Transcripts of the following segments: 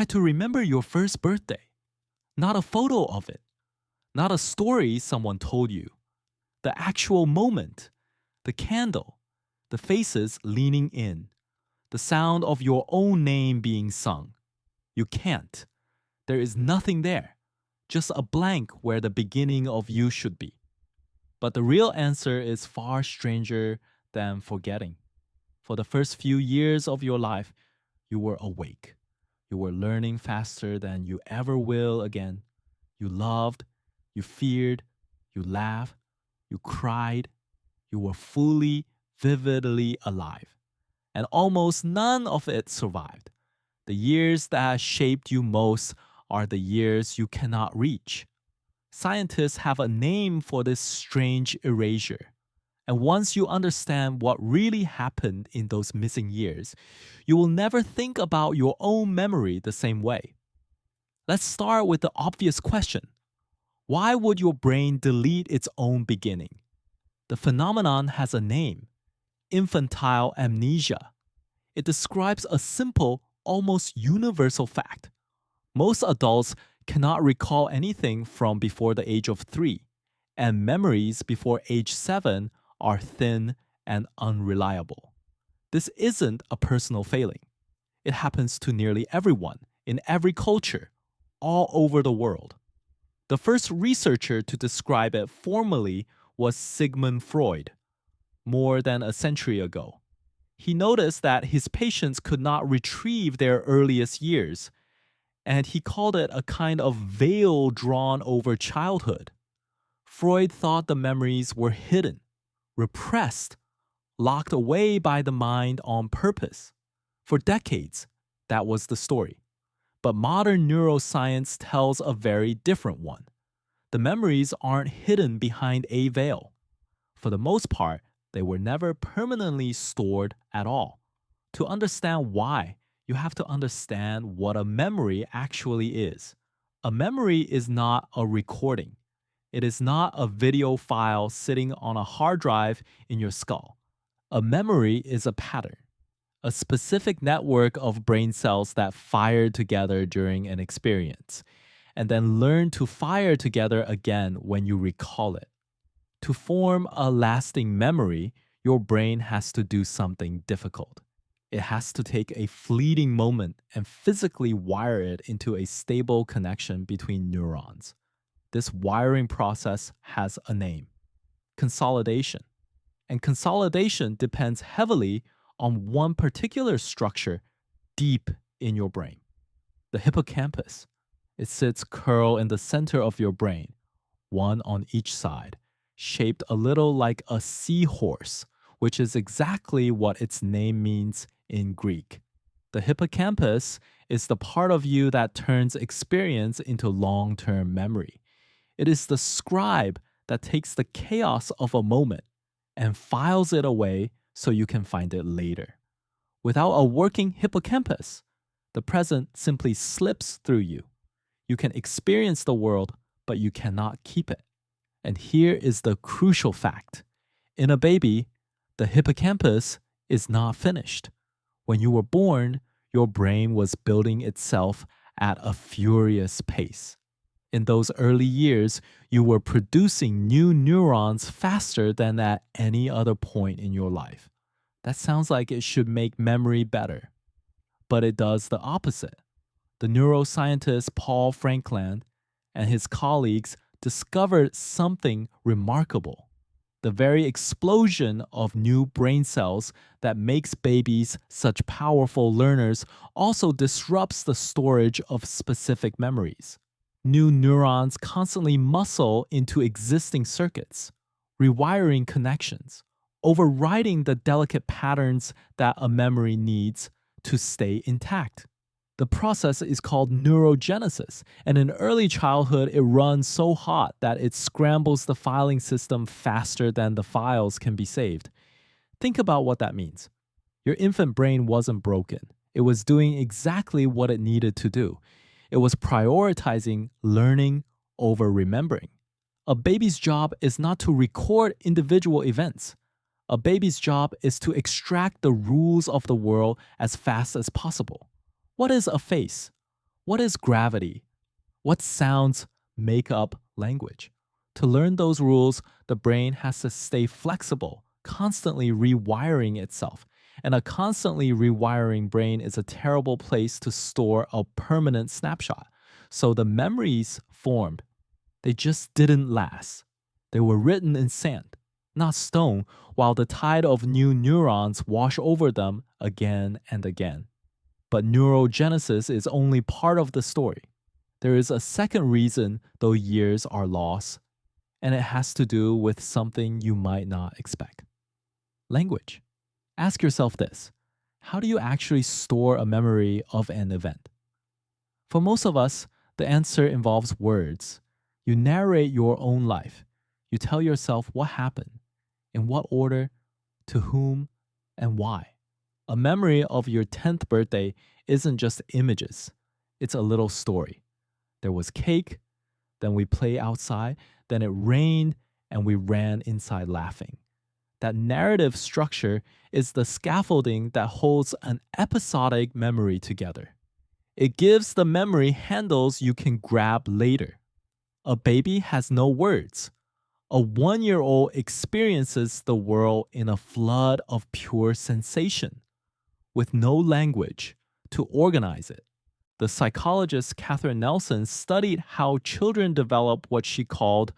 Try to remember your first birthday, not a photo of it, not a story someone told you, the actual moment, the candle, the faces leaning in, the sound of your own name being sung. You can't. There is nothing there, just a blank where the beginning of you should be. But the real answer is far stranger than forgetting. For the first few years of your life, you were awake. You were learning faster than you ever will again. You loved, you feared, you laughed, you cried. You were fully, vividly alive. And almost none of it survived. The years that shaped you most are the years you cannot reach. Scientists have a name for this strange erasure. And once you understand what really happened in those missing years, you will never think about your own memory the same way. Let's start with the obvious question. Why would your brain delete its own beginning? The phenomenon has a name: infantile amnesia. It describes a simple, almost universal fact. Most adults cannot recall anything from before the age of 3, and memories before age 7 are thin and unreliable. This isn't a personal failing. It happens to nearly everyone, in every culture, all over the world. The first researcher to describe it formally was Sigmund Freud, more than a century ago. He noticed that his patients could not retrieve their earliest years, and he called it a kind of veil drawn over childhood. Freud thought the memories were hidden, repressed, locked away by the mind on purpose. For decades, that was the story. But modern neuroscience tells a very different one. The memories aren't hidden behind a veil. For the most part, they were never permanently stored at all. To understand why, you have to understand what a memory actually is. A memory is not a recording. It is not a video file sitting on a hard drive in your skull. A memory is a pattern, a specific network of brain cells that fire together during an experience, and then learn to fire together again when you recall it. To form a lasting memory, your brain has to do something difficult. It has to take a fleeting moment and physically wire it into a stable connection between neurons. This wiring process has a name: consolidation. And consolidation depends heavily on one particular structure deep in your brain: the hippocampus. It sits curled in the center of your brain, one on each side, shaped a little like a seahorse, which is exactly what its name means in Greek. The hippocampus is the part of you that turns experience into long-term memory. It is the scribe that takes the chaos of a moment and files it away so you can find it later. Without a working hippocampus, the present simply slips through you. You can experience the world, but you cannot keep it. And here is the crucial fact. In a baby, the hippocampus is not finished. When you were born, your brain was building itself at a furious pace. In those early years, you were producing new neurons faster than at any other point in your life. That sounds like it should make memory better, but it does the opposite. The neuroscientist Paul Franklin and his colleagues discovered something remarkable: the very explosion of new brain cells that makes babies such powerful learners also disrupts the storage of specific memories. New neurons constantly muscle into existing circuits, rewiring connections, overriding the delicate patterns that a memory needs to stay intact. The process is called neurogenesis, and in early childhood, it runs so hot that it scrambles the filing system faster than the files can be saved. Think about what that means. Your infant brain wasn't broken. It was doing exactly what it needed to do. It was prioritizing learning over remembering. A baby's job is not to record individual events. A baby's job is to extract the rules of the world as fast as possible. What is a face? What is gravity? What sounds make up language? To learn those rules, the brain has to stay flexible, constantly rewiring itself. And a constantly rewiring brain is a terrible place to store a permanent snapshot. So the memories formed, they just didn't last. They were written in sand, not stone, while the tide of new neurons wash over them again and again. But neurogenesis is only part of the story. There is a second reason those years are lost, and it has to do with something you might not expect. Language. Ask yourself this: how do you actually store a memory of an event? For most of us, the answer involves words. You narrate your own life. You tell yourself what happened, in what order, to whom, and why. A memory of your 10th birthday isn't just images, it's a little story. There was cake, then we played outside, then it rained, and we ran inside laughing. That narrative structure is the scaffolding that holds an episodic memory together. It gives the memory handles you can grab later. A baby has no words. A 1-year-old experiences the world in a flood of pure sensation, with no language to organize it. The psychologist Catherine Nelson studied how children develop what she called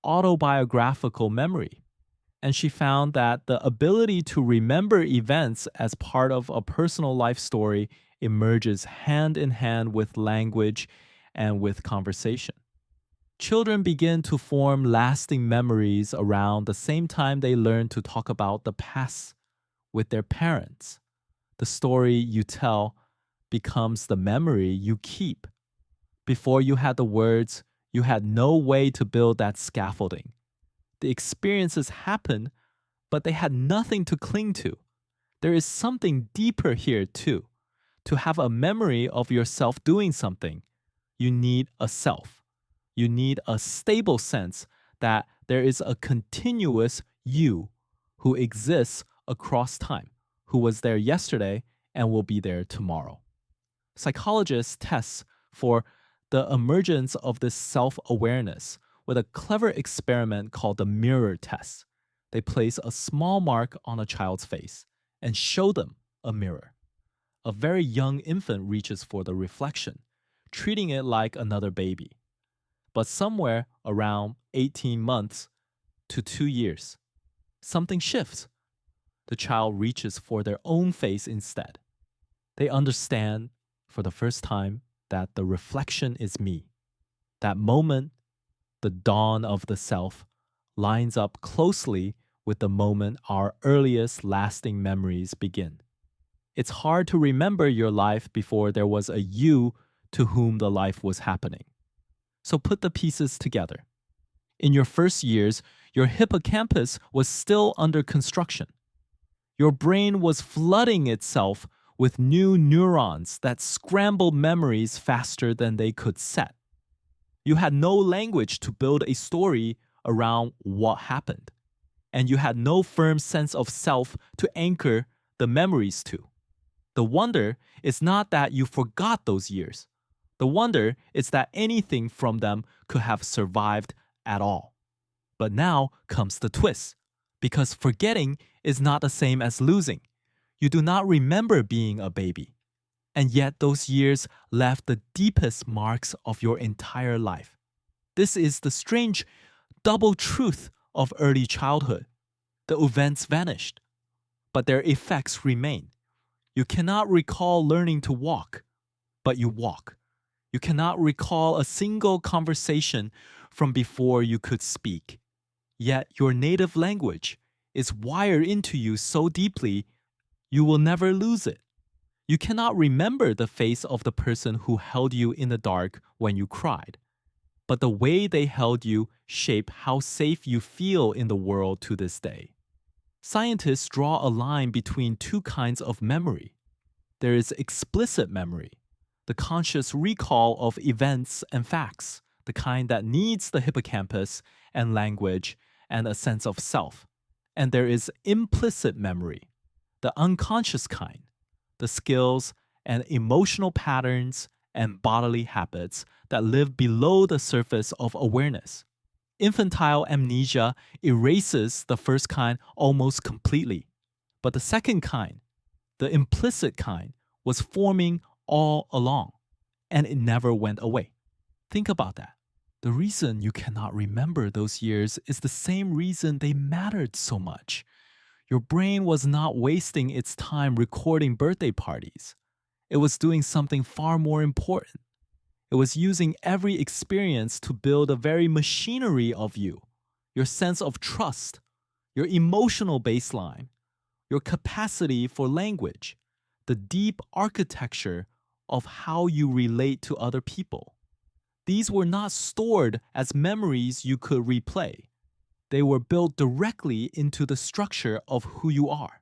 autobiographical memory. And she found that the ability to remember events as part of a personal life story emerges hand in hand with language and with conversation. Children begin to form lasting memories around the same time they learn to talk about the past with their parents. The story you tell becomes the memory you keep. Before you had the words, you had no way to build that scaffolding. The experiences happened, but they had nothing to cling to. There is something deeper here, too. To have a memory of yourself doing something, you need a self. You need a stable sense that there is a continuous you who exists across time, who was there yesterday and will be there tomorrow. Psychologists test for the emergence of this self-awareness with a clever experiment called the mirror test. They place a small mark on a child's face and show them a mirror. A very young infant reaches for the reflection, treating it like another baby. But somewhere around 18 months to 2 years, something shifts. The child reaches for their own face instead. They understand for the first time that the reflection is me. That moment, the dawn of the self, lines up closely with the moment our earliest lasting memories begin. It's hard to remember your life before there was a you to whom the life was happening. So put the pieces together. In your first years, your hippocampus was still under construction. Your brain was flooding itself with new neurons that scrambled memories faster than they could set. You had no language to build a story around what happened, and you had no firm sense of self to anchor the memories to. The wonder is not that you forgot those years. The wonder is that anything from them could have survived at all. But now comes the twist, because forgetting is not the same as losing. You do not remember being a baby, and yet those years left the deepest marks of your entire life. This is the strange double truth of early childhood. The events vanished, but their effects remain. You cannot recall learning to walk, but you walk. You cannot recall a single conversation from before you could speak. Yet your native language is wired into you so deeply, you will never lose it. You cannot remember the face of the person who held you in the dark when you cried, but the way they held you shape how safe you feel in the world to this day. Scientists draw a line between two kinds of memory. There is explicit memory, the conscious recall of events and facts, the kind that needs the hippocampus and language and a sense of self. And there is implicit memory, the unconscious kind, the skills and emotional patterns and bodily habits that live below the surface of awareness. Infantile amnesia erases the first kind almost completely, but the second kind, the implicit kind, was forming all along, and it never went away. Think about that. The reason you cannot remember those years is the same reason they mattered so much. Your brain was not wasting its time recording birthday parties. It was doing something far more important. It was using every experience to build a very machinery of you, your sense of trust, your emotional baseline, your capacity for language, the deep architecture of how you relate to other people. These were not stored as memories you could replay. They were built directly into the structure of who you are.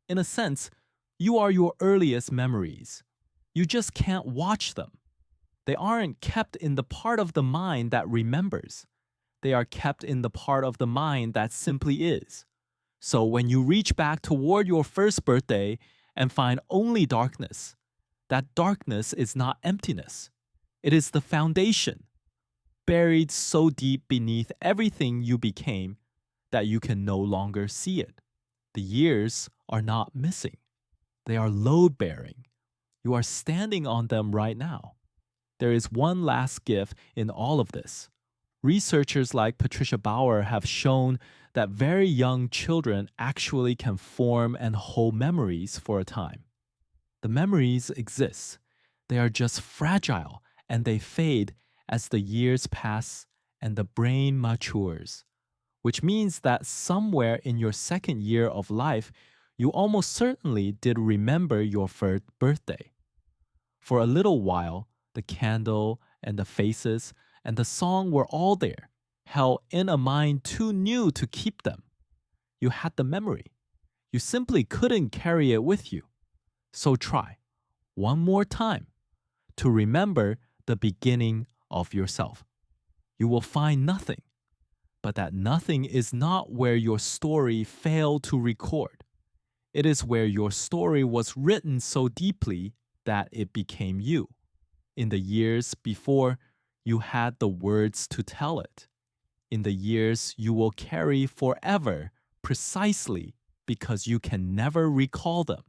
In a sense, you are your earliest memories. You just can't watch them. They aren't kept in the part of the mind that remembers. They are kept in the part of the mind that simply is. So when you reach back toward your first birthday and find only darkness, that darkness is not emptiness. It is the foundation, buried so deep beneath everything you became that you can no longer see it. The years are not missing. They are load-bearing. You are standing on them right now. There is one last gift in all of this. Researchers like Patricia Bauer have shown that very young children actually can form and hold memories for a time. The memories exist. They are just fragile and they fade as the years pass and the brain matures, which means that somewhere in your second year of life, you almost certainly did remember your first birthday. For a little while, the candle and the faces and the song were all there, held in a mind too new to keep them. You had the memory. You simply couldn't carry it with you. So try, one more time, to remember the beginning of yourself. You will find nothing, but that nothing is not where your story failed to record. It is where your story was written so deeply that it became you. In the years before, you had the words to tell it. In the years you will carry forever, precisely because you can never recall them.